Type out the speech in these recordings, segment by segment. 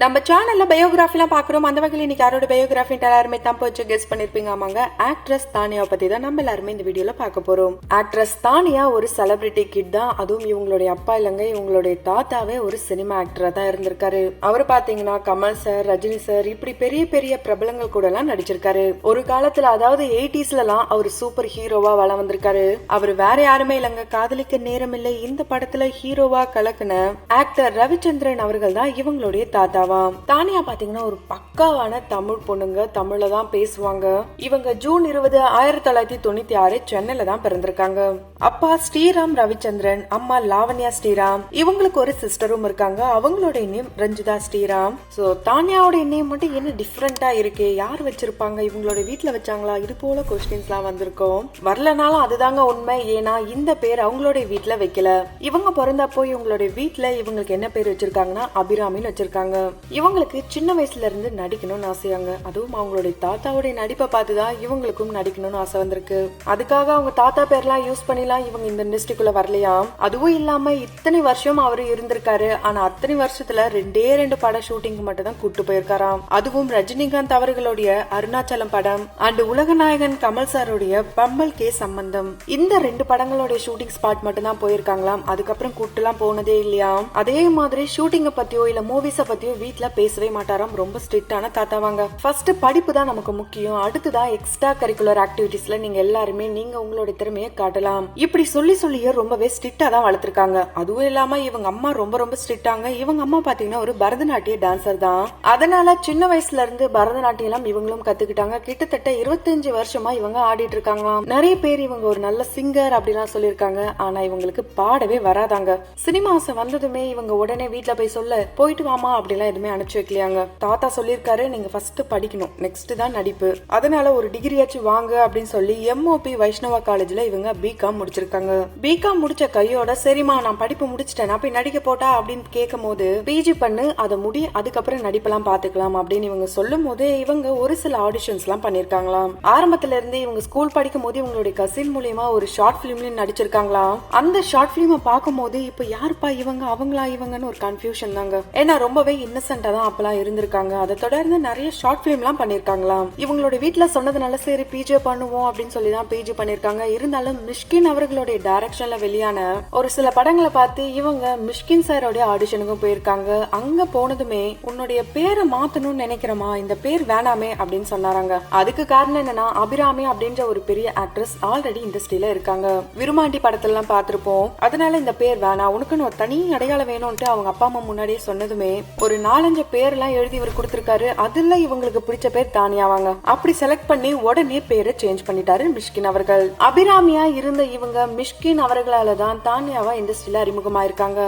நம்ம சேனல்ல பயோகிராஃபிலாம் பாக்குறோம். அந்த வகையில் இன்னைக்கு யாரோட பயோகிராஃபி எல்லாருமே தப்பு வச்சு கெஸ் பண்ணிருப்பீங்க. ஆமாங்க, ஆக்ட்ரஸ் தானியா பத்தி தான் நம்ம எல்லாருமே இந்த வீடியோல பார்க்க போறோம். ஆக்ட்ரஸ் தானியா ஒரு செலிபிரிட்டி கிட் தான். அதுவும் இவங்களுடைய அப்பா இல்லங்க, இவங்களுடைய தாத்தாவே ஒரு சினிமா ஆக்டரா தான் இருந்திருக்காரு. அவர் பாத்தீங்கன்னா கமல் சார், ரஜினி சார், இப்படி பெரிய பெரிய பிரபலங்கள் கூட எல்லாம் நடிச்சிருக்காரு. ஒரு காலத்துல, அதாவது 80s அவர் சூப்பர் ஹீரோவா வளம் வந்திருக்காரு. அவர் வேற யாருமே இல்லங்க, காதலிக்க நேரம் இல்லை இந்த படத்துல ஹீரோவா கலக்குன ஆக்டர் ரவிச்சந்திரன் அவர்கள் தான் இவங்களுடைய தாத்தாவா. தானியா பாத்தீங்கன்னா ஒரு பக்காவான தமிழ் பொண்ணுங்க, தமிழ்ல தான் பேசுவாங்க. இவங்க ஜூன் 20, 1996 சென்னையில தான் பிறந்திருக்காங்க. அப்பா ஸ்ரீராம் ரவிச்சந்திரன், அம்மா லாவண்யா ஸ்ரீராம். இவங்களுக்கு ஒரு சிஸ்டரும் இருக்காங்க. அவங்களோட நேம் ரஞ்சிதா ஸ்ரீராம். சோ தானியாவோட நேம் மட்டும் என்ன டிஃபரெண்டா இருக்கு, யார் வச்சிருப்பாங்க, இவங்களோட வீட்டுல வச்சாங்களா, இது போல கொஸ்டின்ஸ் எல்லாம் வந்திருக்கும். வரலனாலும் அதுதாங்க உண்மை. ஏன்னா இந்த பேர் அவங்களோட வீட்டுல வைக்கல. இவங்க பிறந்தப்போ இவங்களோட வீட்டுல இவங்களுக்கு என்ன பேர் வச்சிருக்காங்கன்னா அபிராமின்னு வச்சிருக்காங்க. இவங்களுக்கு சின்ன வயசுல இருந்து நடிக்கணும்னு ஆசையாங்க. அதுவும் அவங்களுடைய தாத்தாவுடைய நடிப்பை பார்த்துதான் இவங்களுக்கும் நடிக்கணும்னு ஆசை வந்திருக்கு. அதுக்காக அவங்க தாத்தா பேர்லாம் யூஸ் பண்ணிலாம் இவங்க இந்த இண்டஸ்ட்ரிக்குள்ள வரலையா. அதுவும் இல்லாம இத்தனை வருஷம் அவரு இருந்திருக்காரு. ஆனா அத்தனை வருஷத்துல 2 பட ஷூட்டிங் மட்டும் தான் கூட்டு போயிருக்காராம். அதுவும் ரஜினிகாந்த் அவர்களுடைய அருணாச்சலம் படம் அண்ட் உலகநாயகன் கமல் சாருடைய பம்பல் கே சம்பந்தம், இந்த 2 படங்களுடைய ஷூட்டிங் ஸ்பாட் மட்டும் தான் போயிருக்காங்களாம். அதுக்கப்புறம் கூட்டுலாம் போனதே இல்லையா. அதே மாதிரி ஷூட்டிங்க பத்தியோ இல்ல மூவிஸ பத்தியோ வீட்ல பேசவே மாட்டாராம். ரொம்ப ஸ்ட்ரிக்டான தாத்தாவாங்க. ஃபர்ஸ்ட் படிப்பு தான் நமக்கு முக்கியம், அடுத்துதான் எக்ஸ்ட்ரா கரிக்குலர் ஆக்டிவிட்டிஸ்ல நீங்க எல்லாருமே நீங்க உங்களோட திறமையை காட்டலாம், இப்படி சொல்லியே ரொம்பவே ஸ்ட்ரிக்டா தான் வளர்த்திருக்காங்க. அதுவும் இல்லாம இவங்க அம்மா ரொம்ப ஸ்ட்ரிக்டாங்க. இவங்க அம்மா பாத்தீங்கன்னா ஒரு பரதநாட்டிய டான்சர் தான். அதனால சின்ன வயசுல இருந்து பரதநாட்டியம் எல்லாம் இவங்களும் கத்துக்கிட்டாங்க. கிட்டத்தட்ட 25 வருஷமா இவங்க ஆடிட்டு இருக்காங்களாம். நிறைய பேர் இவங்க ஒரு நல்ல சிங்கர் அப்படிலாம் சொல்லிருக்காங்க. ஆனா இவங்களுக்கு பாடவே வராதாங்க. சினிமா ஆசை வந்ததுமே இவங்க உடனே வீட்டுல போய் சொல்ல போயிட்டு வாமா அப்படிலாம் எதுவுமே அனுப்பிச்சு வைக்கலையாங்க. தாத்தா சொல்லிருக்காரு, நீங்க ஃபர்ஸ்ட் படிக்கணும், நெக்ஸ்ட் தான் நடிப்பு, அதனால ஒரு டிகிரியாச்சும் வாங்க அப்படின்னு சொல்லி MOP வைஷ்ணவா காலேஜ்ல இவங்க பிகாம் முடிச்சிருக்காங்க. பிகாம் முடிச்ச கையோட சரிமா நான் படிப்பு முடிச்சிட்டேன், நான் போய் நடிக்க போட்டா அப்படின்னு கேட்கும் போது PG பண்ணு, அதை முடி, அதுக்கப்புறம் நடிப்பெல்லாம் பாத்துக்கலாம் அப்படின்னு இவங்க சொல்லும் போது இவங்க ஒரு சில ஆடிஷன்ஸ் எல்லாம் பண்ணிருக்காங்களாம். ஆரம்பத்துல இருந்து இவங்க ஸ்கூல் படிக்கும் போது இவங்களுடைய கசின் மூலியமா ஒரு ஷார்ட் பிலிம்ல நடிச்சிருக்காங்களாம். அந்த ஷார்ட் பிலிம் பார்க்கும் போது இப்ப யாருப்பா இவங்க, அவங்களா இவங்கன்னு ஒரு கன்ஃபியூஷன் தாங்க. ஏன்னா ரொம்பவே இன்னசென்ட்டா தான் அப்பெல்லாம் இருந்திருக்காங்க. அதை தொடர்ந்து நிறைய ஷார்ட் பிலிம் எல்லாம் பண்ணிருக்காங்களாம். இவங்களோட வீட்டுல சொன்னதுனால சரி PG பண்ணுவோம் அப்படின்னு சொல்லி தான் PG பண்ணிருக்காங்க. இருந்தாலும் மிஷ்கின் அவர்களுடைய டைரக்ஷன்ல வெளியான ஒரு சில படங்களை பார்த்து இவங்க மிஷ்கின் சாரோட ஆடிஷனுக்கும் போயிருக்காங்க. அங்க போனதுமே உன்னுடைய பேரை மாத்தணும்னு நினைக்கிறமா, இந்த பேர் வேணாமே அப்படின்னு சொன்னாராங்க. அதுக்கு காரணம் என்னன்னா அபிராமி அப்படின்ற ஒரு பெரிய ஆக்ட்ரஸ் ஆல்ரெடி இண்டஸ்ட்ரியில இருக்காங்க. விருமாண்டி படத்துல எல்லாம் பார்த்திருப்போம். அதனால இந்த பேர் வேணாம், உனக்குன்னு ஒரு தனி அடையாளம் வேணும்ட்டு அவங்க அப்பா அம்மா முன்னாடியே சொன்னதுமே ஒரு 4-5 பேர் எல்லாம் எழுதி இவர் கொடுத்திருக்காரு. அதுல இவங்களுக்கு பிடிச்ச பேர் தானியாவாங்க. அப்படி செலக்ட் பண்ணி உடனே பேரை சேஞ்ச் பண்ணிட்டாரு மிஷ்கின் அவர்கள். அபிராமியா இருந்த இவங்க மிஷ்கின் அவர்களால தான் தானியாவா இண்டஸ்ட்ரியில அறிமுகமாயிருக்காங்க.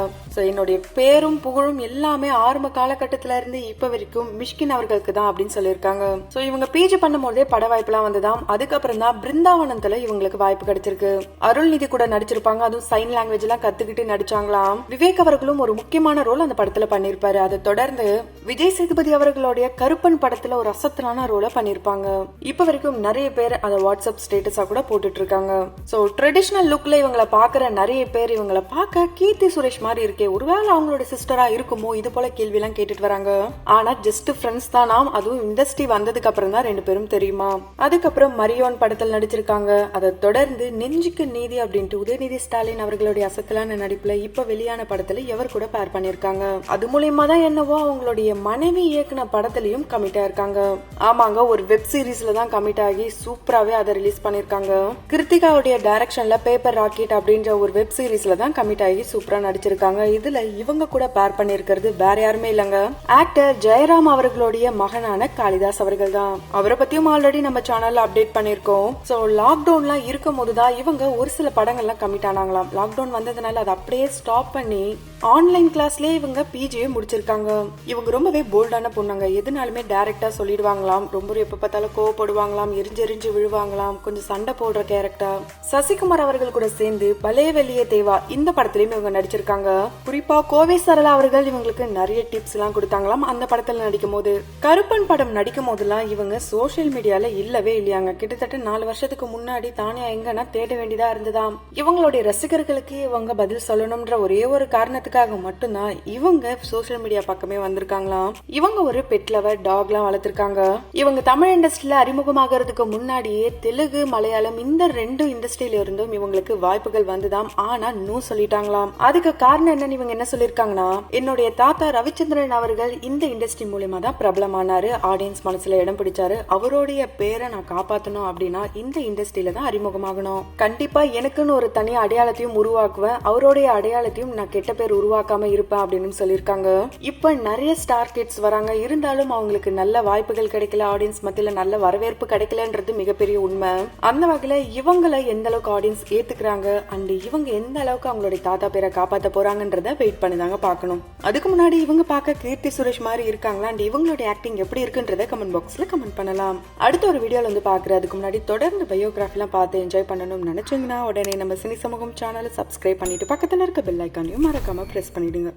என்னுடைய பேரும் புகழும் எல்லாமே ஆரம்ப காலகட்டத்தில இருந்து இப்ப வரைக்கும் மிஷ்கின் அவர்களுக்கு தான் அப்படின்னு சொல்லியிருக்காங்க. சோ இவங்க PG பண்ணும் போதே பட வாய்ப்பு எல்லாம் வந்ததாம். அதுக்கப்புறம் தான் பிருந்தாவனத்துல இவங்களுக்கு வாய்ப்பு கிடைச்சிருக்கு. அருள்நிதி கூட நடிச்சிருப்பாங்க. அதுவும் சைன் லாங்குவேஜ் எல்லாம் கத்துக்கிட்டு நடிச்சாங்களாம். விவேக் அவர்களும் ஒரு முக்கியமான ரோல் அந்த படத்துல பண்ணிருப்பாரு. அதை தொடர்ந்து விஜய் சேதுபதி அவர்களுடைய கருப்பன் படத்துல ஒரு அசத்தலான ரோல பண்ணிருப்பாங்க. இப்ப வரைக்கும் நிறைய பேர் அதை வாட்ஸ்அப் ஸ்டேட்டஸா கூட போட்டுட்டு இருக்காங்க. சோ ட்ரெடிஷனல் லுக்ல இவங்களை பாக்குற நிறைய பேர் இவங்களை பார்க்க கீர்த்தி சுரேஷ் மாதிரி இருக்கே, ஒருவேளை அவங்களோட சிஸ்டரா இருக்குமோ, இது போல கேள்வி எல்லாம் கேட்டுட்டு வராங்க. ஆனா ஜஸ்ட் ஃப்ரெண்ட்ஸ் தானாம். அதுவும் இண்டஸ்ட்ரி வந்ததுக்கு அப்புறம் தான் 2 பேரும் தெரியுமா. அதுக்கப்புறம் மரியோன் படத்தில் நடிச்சிருக்காங்க. அதை தொடர்ந்து நெஞ்சுக்கு நீதி அப்படின்ட்டு உதயநிதி ஸ்டாலின் அவர்களுடைய அசத்தலான நடிப்புல இப்ப வெளியான படத்துல எவர் கூட பேர் பண்ணிருக்காங்க. அது மூலியமா தான் என்னவோ அவங்களுடைய மனைவி இயக்குன படத்திலையும் கமிட் ஆயிருக்காங்க. ஆமாங்க, ஒரு வெப் சீரிஸ்ல தான் கமிட் ஆகி சூப்பராவே அதை ரிலீஸ் பண்ணிருக்காங்க. கிருத்திகாவுடைய டைரக்ஷன்ல பேப்பர் ராக்கெட் அப்படின்ற ஒரு வெப் சீரிஸ்ல தான் கமிட் ஆகி சூப்பரா நடிச்சிருக்காங்க. இதுல இவங்க கூட பேர் பண்ணிருக்கிறது வேற யாருமே இல்லங்க, ஆக்டர் ஜெயராம் அவர்களுடைய மகனான காளிதாஸ் அவர்கள் தான். அவரை பத்தியும் ஆல்ரெடி நம்ம சேனல்ல அப்டேட் பண்ணிருக்கோம். சோ லாக்டவுன்லாம் இருக்கும் போதுதான் இவங்க ஒரு சில படங்கள்லாம் கமிட் ஆனாங்களாம். லாக்டவுன் வந்ததுனால அதை அப்படியே ஸ்டாப் பண்ணி ஆன்லைன் கிளாஸ்லயே இவங்க PG முடிச்சிருக்காங்க. இவங்க ரொம்பவே போல்டான பொண்ணுங்க. எதுனாலுமே டைரக்டா சொல்லிடுவாங்களாம். ரொம்ப எப்ப பார்த்தாலும் கோவப்படுவாங்களாம், எரிஞ்சு விழுவாங்களாம், கொஞ்சம் சண்டை போடுற கேரக்டர். சசிகுமார் அவர்கள் கூட சேர்ந்து பலே வெளியே தேவா இந்த படத்திலயும் இவங்க நடிச்சிருக்காங்க. குறிப்பா கோவை சரளா அவர்கள் இவங்களுக்கு நிறைய டிப்ஸ் எல்லாம் கொடுத்தாங்களாம் அந்த படத்துல நடிக்கும் போது. கருப்பன் படம் நடிக்கும் போதெல்லாம் இவங்க சோசியல் மீடியால இல்லவே இல்லையாங்க. கிட்டத்தட்ட 4 வருஷத்துக்கு முன்னாடி தானியா எங்கன்னா தேட வேண்டியதா இருந்ததாம். இவங்களுடைய ரசிகர்களுக்கு இவங்க பதில் சொல்லணும்ன்ற ஒரே ஒரு காரணத்துக்காக மட்டும்தான் இவங்க சோசியல் மீடியா பக்கமே வந்திருக்காங்க. சொல்லியிருக்காங்களாம். இவங்க ஒரு பெட் லவர் டாக்லாம் வளர்த்திருக்காங்க. இவங்க தமிழ் இண்டஸ்ட்ரியில அறிமுகமாகறதுக்கு முன்னாடியே தெலுங்கு மலையாளம் இந்த 2 இண்டஸ்ட்ரியில இருந்தும் இவங்களுக்கு வாய்ப்புகள் வந்துதாம். ஆனா நோ சொல்லிட்டாங்களாம். அதுக்கு காரணம் என்னன்னு இவங்க என்ன சொல்லிருக்காங்கன்னா, என்னுடைய தாத்தா ரவிச்சந்திரன் அவர்கள் இந்த இண்டஸ்ட்ரி மூலமா தான் பிரபலமானாரு, ஆடியன்ஸ் மனசுல இடம் பிடிச்சாரு. அவருடைய பேரை நான் காப்பாத்தணும் அப்படின்னா இந்த இண்டஸ்ட்ரியில தான் அறிமுகமாகணும். கண்டிப்பா எனக்குன்னு ஒரு தனி அடையாளத்தையும் உருவாக்குவேன், அவருடைய அடையாளத்தையும் நான் கெட்ட பேர் உருவாக்காம இருப்பேன் அப்படின்னு சொல்லியிருக்காங்க. இப்ப நிறைய ஸ்டார் கிட்ஸ் வராங்க, இருந்தாலும் அவங்களுக்கு நல்ல வாய்ப்புகள் கிடைக்கல, ஆடியன்ஸ் மத்தியில நல்ல வரவேற்பு கிடைக்கலன்றது மிகப்பெரிய உண்மை. அந்த வகையில இவங்களை எந்த அளவுக்கு ஆடியன்ஸ் ஏத்துக்கிறாங்க அண்ட் இவங்க எந்த அளவுக்கு அவங்களுடைய தாத்தா பேரை காப்பாத்த போறாங்கன்றத வெயிட் பண்ணிதாங்க பார்க்கணும். அதுக்கு முன்னாடி இவங்க பார்க்க கீர்த்தி சுரேஷ் மாதிரி இருக்காங்களா அண்ட் இவங்களுடைய ஆக்டிங் எப்படி இருக்குன்றத கமெண்ட் பாக்ஸ்ல கமெண்ட் பண்ணலாம். அடுத்த ஒரு வீடியோல வந்து பாக்குறதுக்கு முன்னாடி தொடர்ந்து பயோகிராஃபி எல்லாம் பார்த்து என்ஜாய் பண்ணணும்னு நினைச்சீங்கன்னா உடனே நம்ம சினி சமூகம் சேனலை சப்ஸ்கிரைப் பண்ணிட்டு பக்கத்துல இருக்க பெல் ஐக்கானையும் மறக்காம பிரஸ் பண்ணிடுங்க.